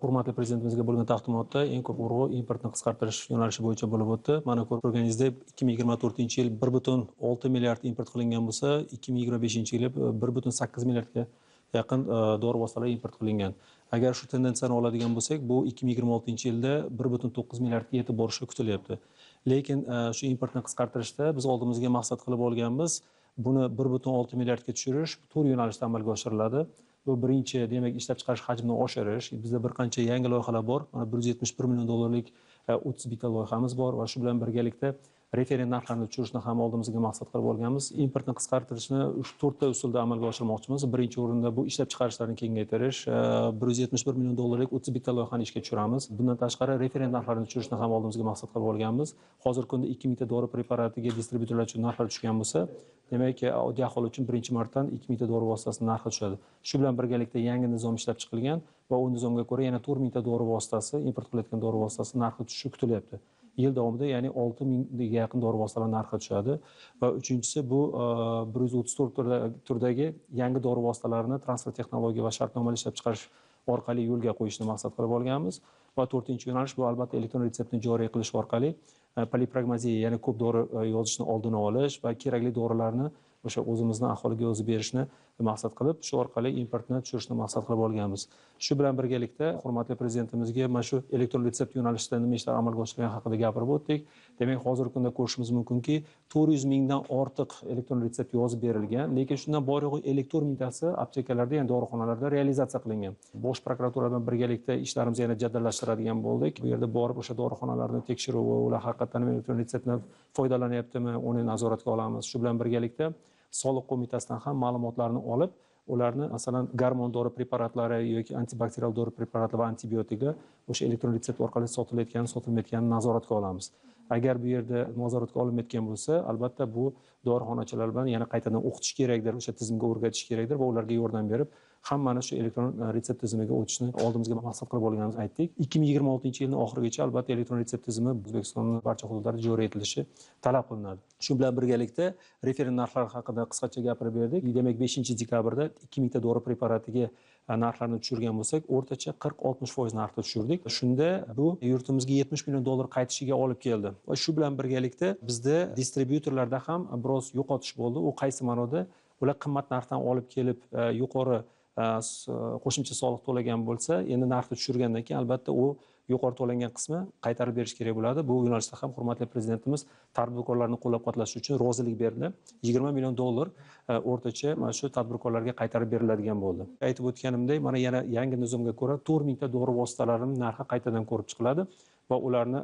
Hurmatli prezidentimizga bo'lgan taqdimotda eng ko'p urg'u importni qisqartirish yo'nalishi bo'yicha bo'lib o'tdi. Mana ko'rganingizdek, 2024-yil 1,6 milliard import qilingan bo'lsa, 2025-yili 1,8 milliardga yaqin dori vositalari import qilingan. Agar shu tendensiyani oladigan bo'lsak, bu 2026-yilda 1,9 milliardga yetib borishi kutilyapti. Lekin shu importni qisqartirishda biz oldimizga maqsad qilib olganmiz, buni 1,6 milliardga tushirish 4 yo'nalishda amalga oshiriladi. Bu birinchi, demak, ishlab chiqarish hajmini oshirish. Bizda bir qancha yangi loyihalar bor. Mana 171 million dollarlik 30 bitta loyihamiz bor va shu bilan birgalikda referent narxlarni tushirishni ham oldimizga maqsad qilib olganmiz. Importni qisqartirishni 4 ta usulda amalga oshirmoqchimiz. Birinchi o'rinda bu ishlab chiqarishlarni kengaytirish, 171 million dollarlik 30 bitta loyihani ishga tushiramiz. Bundan tashqari referent narxlarni tushirishni ham oldimizga maqsad qilib olganmiz. Hozirgi kunda 2 mingta dori preparatiga distribyutorlar uchun narxlar tushgan bo'lsa, demak, oddiy aholi uchun birinchi martadan 2 mingta dori vositasining narxi tushadi. Shu bilan birgalikda yangi nizom ishlab chiqilgan va u nizomga ko'ra yana 4 mingta dori vositasi, import qilayotgan dori vositasi narxi tushishi kutilyapti. Yil davomida, ya'ni 6 mingga yaqin dori vositalar narxi tushadi va uchinchisi bu 134 turdagi yangi dori vositalarini transfer texnologiya va shartnomali ishlab chiqarish orqali yo'lga qo'yishni maqsad qilib olganmiz va to'rtinchi yo'nalish bu albatta elektron retseptni joriy qilish orqali polipragmaziya, ya'ni ko'p dori yozishni oldini olish va kerakli dorilarni o'sha o'zimizni aholiga o'zi berishni maqsad qilib, shu orqali importni tushirishni maqsad qilib olganmiz. Shu bilan birgalikda hurmatli prezidentimizga mana shu elektron retsept yo'nalishida nima ishlar amalga oshirilgani haqida gapirib o'tdik. Demak, hozirgi kunda ko'rishimiz mumkinki, 400 mingdan ortiq elektron retsept yozib berilgan, lekin shundan borig'i 54 mingtasi aptekalarda, ya'ni dorixonalarda realizatsiya qilingan. Bosh prokuratura bilan birgalikda ishlarimizni yana jadallashtiradigan bo'ldik. Bu yerda borib o'sha dorixonalarni tekshiruv va ular haqiqatan elektron retseptdan foydalanyaptimi, uni nazoratga olamiz. Shu bilan birgalikda soliq qo'mitasidan ham ma'lumotlarni olib, ularni masalan gormon dori preparatlari yoki antibakterial dori preparatlari va antibiotiklar o'sha elektron retsept orqali sotilmayotganini nazoratga olamiz. Agar bu yerda nazoratga olinmayotgan bo'lsa, albatta bu dorixonachilar bilan yana qaytadan o'qitish kerakdir, o'sha tizimga o'rgatish kerakdir va ularga yordam berib, hammani shu elektron retsept tizimiga o'tishni oldimizga maqsad qilib olganimizni aytdik. 2026-yilning oxirigacha albatta elektron retsept tizimi O'zbekistonning barcha hududlarida joriy etilishi talab qilinadi. Shu bilan birgalikda referent narxlar haqida qisqacha gapirib berdik. Demak, 5-dekabrda 2 mingta dori preparatiga narxlarni tushirgan bo'lsak, o'rtacha 40-60% narxda tushirdik. Shunda bu yurtimizga 70 million dollar qaytishiga olib keldi. Va shu bilan birgalikda bizda distribyutorlarda ham biroz yo'qotish bo'ldi. U qaysi ma'noda? Ular qimmat narxdan olib kelib yuqori qo'shimcha soliq to'lagan bo'lsa, endi narxni tushirgandan keyin albatta u yuqori to'langan qismi qaytarib berish kerak bo'ladi. Bu yo'nalishda ham hurmatli prezidentimiz tadbirkorlarni qo'llab-quvvatlash uchun rozilik berdi. 20 million dollar o'rtacha mana shu tadbirkorlarga qaytarib beriladigan bo'ldi. Aytib o'tganimdek, mana yana yangi nizomga ko'ra 4 mingta dori vositalarining narxi qaytadan ko'rib chiqiladi va ularni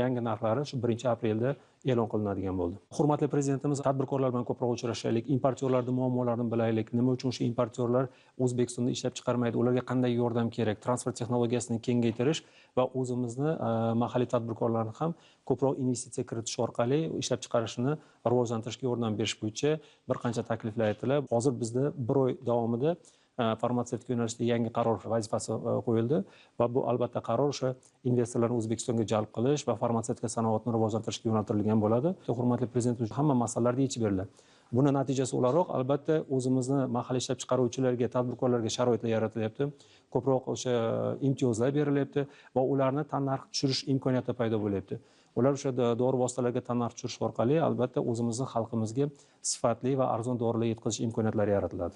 yangi narxlari shu 1-aprelda e'lon qilinadigan bo'ldi. Hurmatli prezidentimiz tadbirkorlar bilan ko'proq uchrashaylik, importyorlarning muammolarini bilaylik, nima uchun shu importyorlar O'zbekistonda ishlab chiqarmaydi, ularga qanday yordam kerak, transfer texnologiyasini kengaytirish va o'zimizni mahalliy tadbirkorlarni ham ko'proq investitsiya kiritish orqali ishlab chiqarishni rivojlantirishga yordam berish bo'yicha bir qancha takliflar aytiladi. Hozir bizda 1 oy davomida farmatsevtika yo'nalishida yangi qaror vazifasi qo'yildi va bu albatta qaror o'sha investorlarni O'zbekistonga jalb qilish va farmatsevtika sanoatini rivojlantirishga yo'naltirilgan bo'ladi. Hurmatli prezidentimiz hamma masalalarga yechib beriladi. Buni natijasi o'laroq albatta o'zimizni mahalliy ishlab chiqaruvchilarga, tadbirkorlarga sharoitlar yaratilyapti. Ko'proq o'sha imtiyozlar berilyapti va ularni tannarx tushirish imkoniyati paydo bo'lyapti. Ular o'sha dori vositalariga tannarx tushirish orqali albatta o'zimizning xalqimizga sifatli va arzon dorilar yetkazish imkoniyatlari yaratiladi.